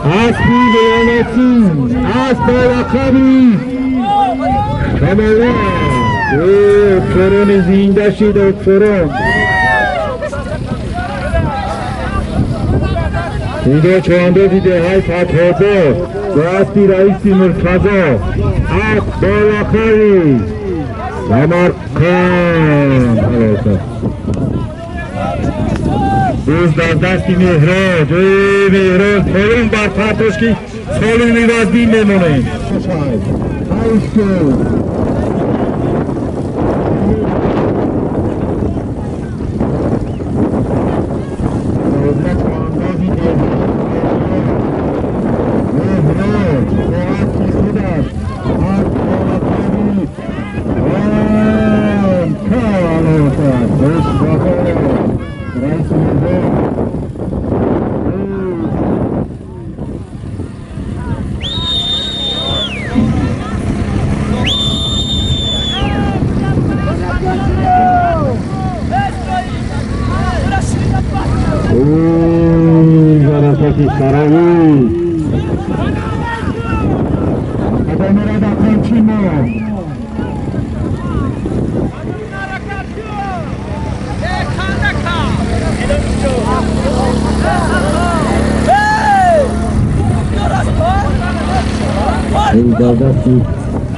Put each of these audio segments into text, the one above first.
اسبی بیانتی اسب لقبی شمالا دکتران زنده شید دکتران دیده چانده دیده های فتحابه و اسبی رئیسی مرتضی اسب لقبی سمرقند روز در دستی مهراج مهراج پایان بر پرتش که سالی میوزدی میمونه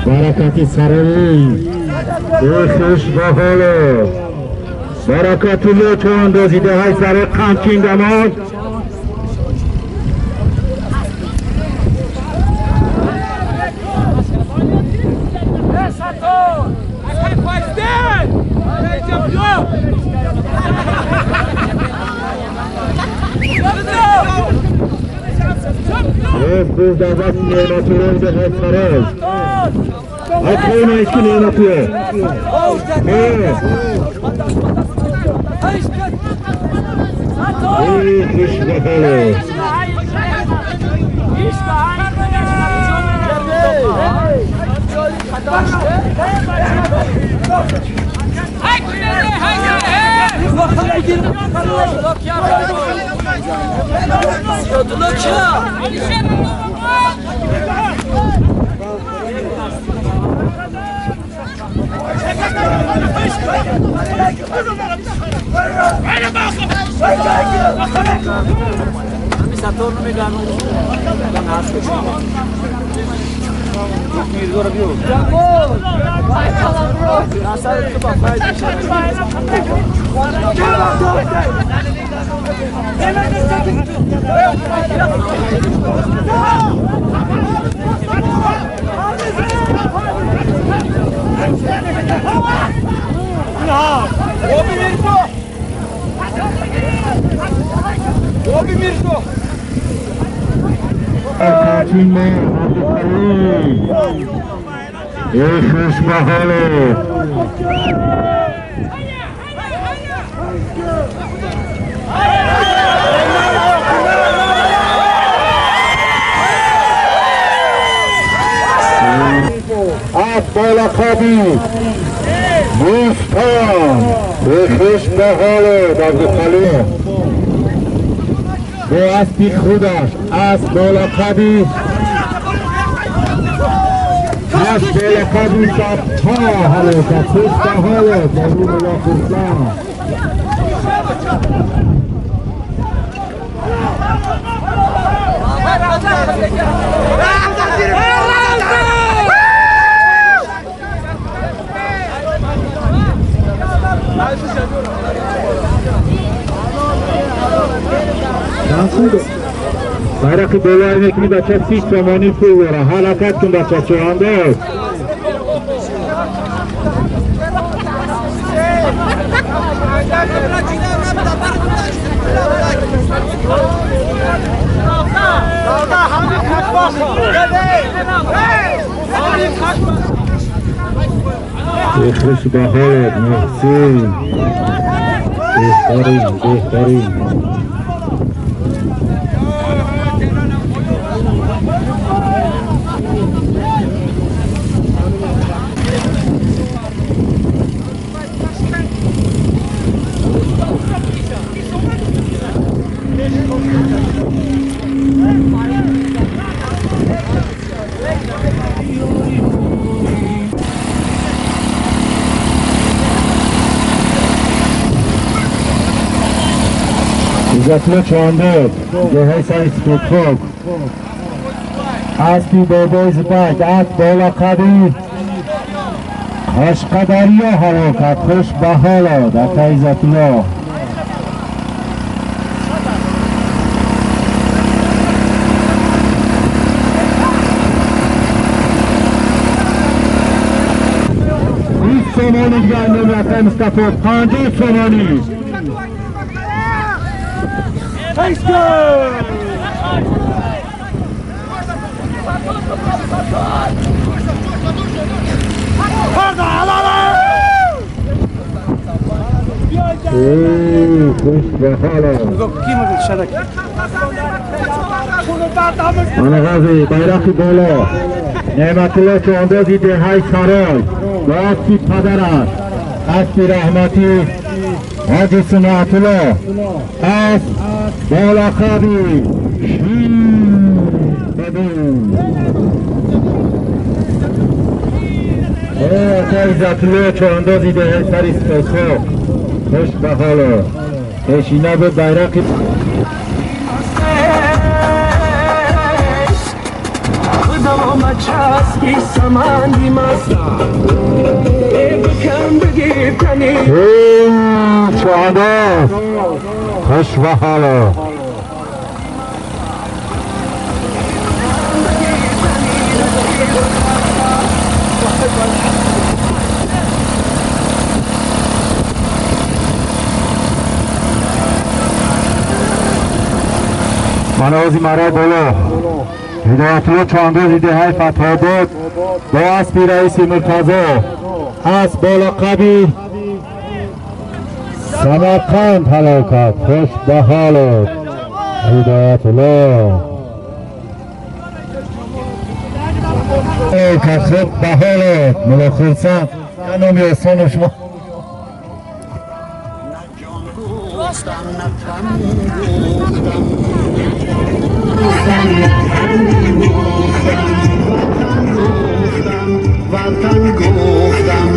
برکتی سرایی خوش بحاله برکتی لطو اندازیده های سر قمچین دماد روز در دست نعمتی روز در های سرای اکنون ایشکی نعمتیه خوش بحاله Saturno me ganó con asco. خوش بحاله بالا خوابی دوستان خوش بحاله بابد خاله به اسبی خودش اسب بالا خوابی اسب بالا خوابی تا حاله خوش بحاله بابد الله خورسان برای بلای میکنی بچه 30 تومانی پول داره حرکت کن بچه چه انداز خوش بحالت محسن بهترین یکلو چاندر جهه سر سپیدخوک اسبی بابای زبک از بالا قدی خوشقدری ها حرکت خوش به حالا در عزت الله سامانی گرم رفته مصطفی 50 سامانی خوش به حالا آنغازی بیرقی بالا نعمت الله چواندازی دهی سرای داستی پدر است اسبی رحمتی حاجی سنت الله از بالا خوابی ببین عزت الله چواندازی دهی سری سپیدخوک خوش به حالا پیشینه به بیرقی چسبی سمانی مستا بکن بگیر کنی چهانداز خوش به حالا منازی مرا بالا هدایت الله چاندازی دهی فتح‌آباد با اسبی رئیس مرتضی از بالا قبی سمرقند حلاکت خوش به حالت هدایت الله کسرت به حالت ملا خلصم نامی احسان شما وطن گفتم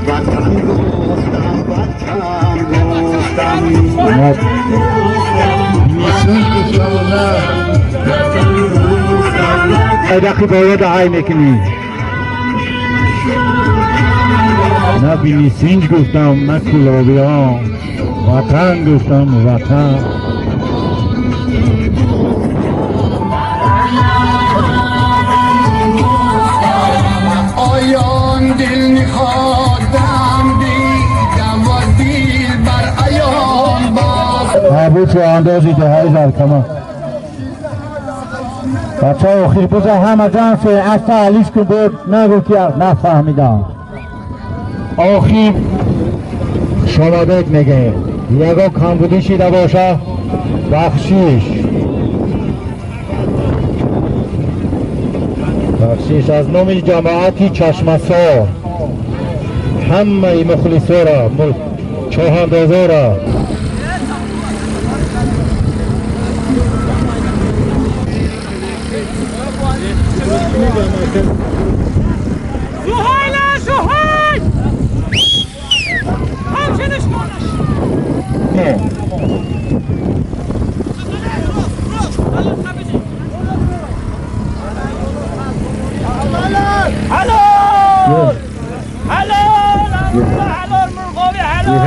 وطن گفتم ایداخی باید های میکنی نه بینی سینج گفتم نه کلابی ها وطن گفتم وطن آیان دل میخوادم دیدم و دیل بر ایام باز هبو چه اندازی دهی زرکمان بچه ها اخیر بزا همه جنسه اصلا علیش که بود نگو که نفهمیدم آخیر شما بیت میگه یکا کم بودی شیده باشه بخشیش از نوم جماعتی چشمسار همه مخلصا را چهاندازا را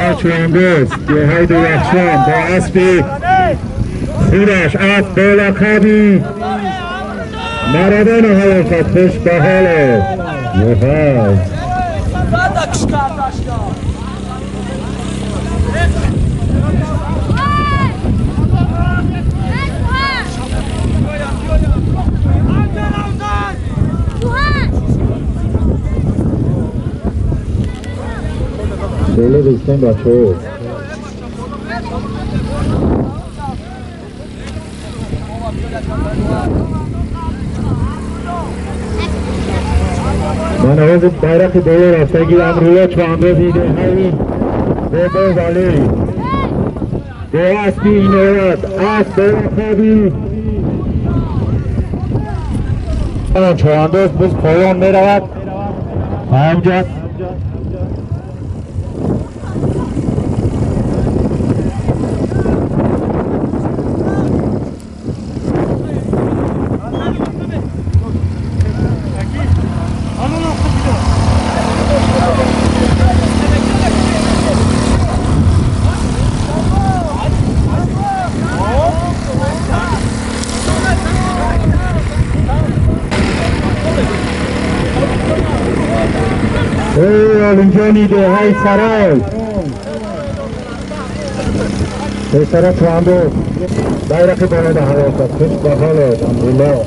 یه چوندوز یه های درخشان با اسبی خودش از بالا قبی مردان حرکت خوش به حاله یه های خیلی ریستن بچه ها من آواز بیرق بالا رفته گیر امرولا چواندازی ده هایی به باز علی به اسبی اینویت اسب بالا خوابی چوانداز بز پایان می رود همجد آلونجانی ده های سرای سرای چواندو بایرق بالا ده هوا کرد خوش بحاله الحمدلله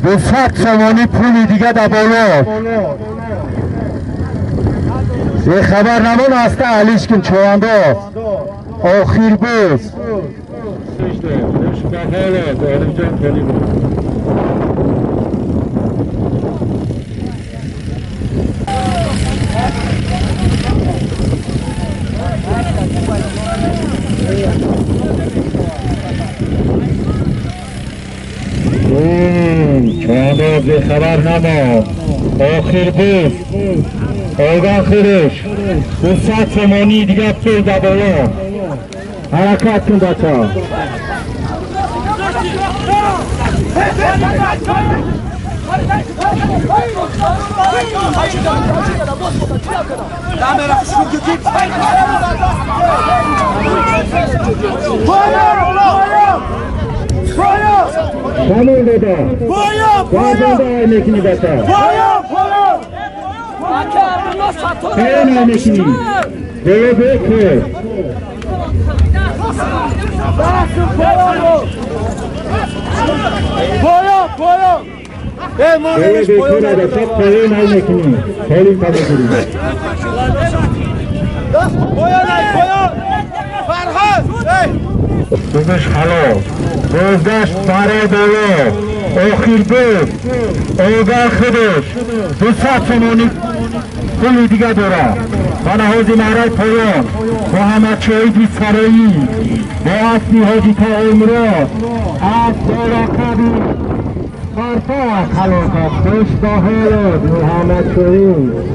به 100 تومانی پولی دیگه در بالا یه خبرنامه هسته علیشکن چوانده آخیر بز چوانده به خبرنامه آخیر بز آگاه خیرش 200 تومانی دیگه پول در بالا حرکت کن بچه ها شامل دادا بازنده های نکنی بچه خیلی های نکنی بله بکر بله بکر ادا سب خیلی های نکنی خیلی پده کنی بزش حالا بازداشت برای بالا آخیر بود آگاه خودش 200 تومانی پولی دیگه داره من حاجی مهرای پایان محمد شهیدی سرایی با اصلی حاجی تا امراد از دارا کبی برپا خلاصه خوش با حالات محمد شهید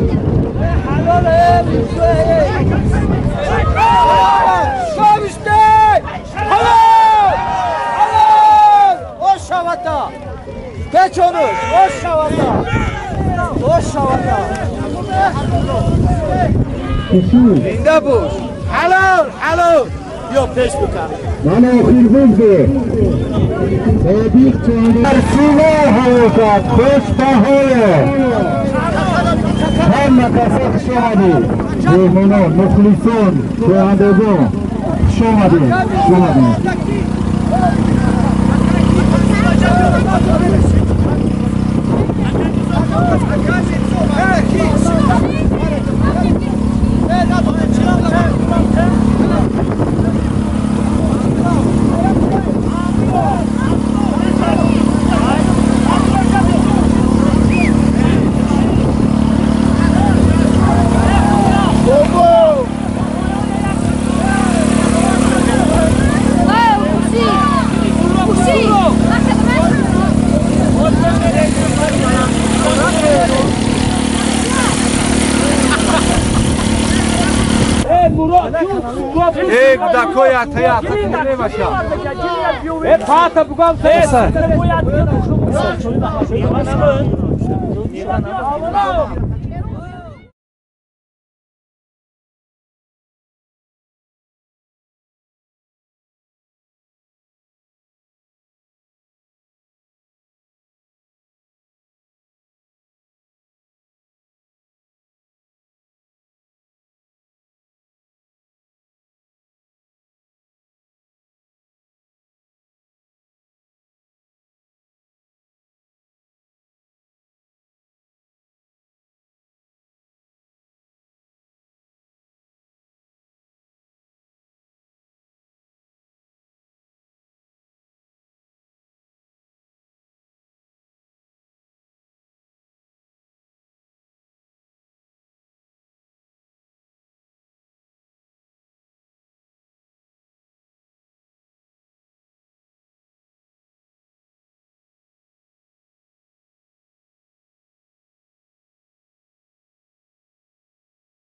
Geç onu, hoş şavata. Hoş şavata. Linde bu. Helal, helal. Yok, peş bu kadar. Bana okul buldu. Büyük çoğunluğu. Ersine havukat, hoş bahaya. Hem nakasak şomadi. Cehmona, muhlisun, şehadezon. Şomadi, şomadi. Ey dakoya taya ne başa. Hep pata bugam tesa.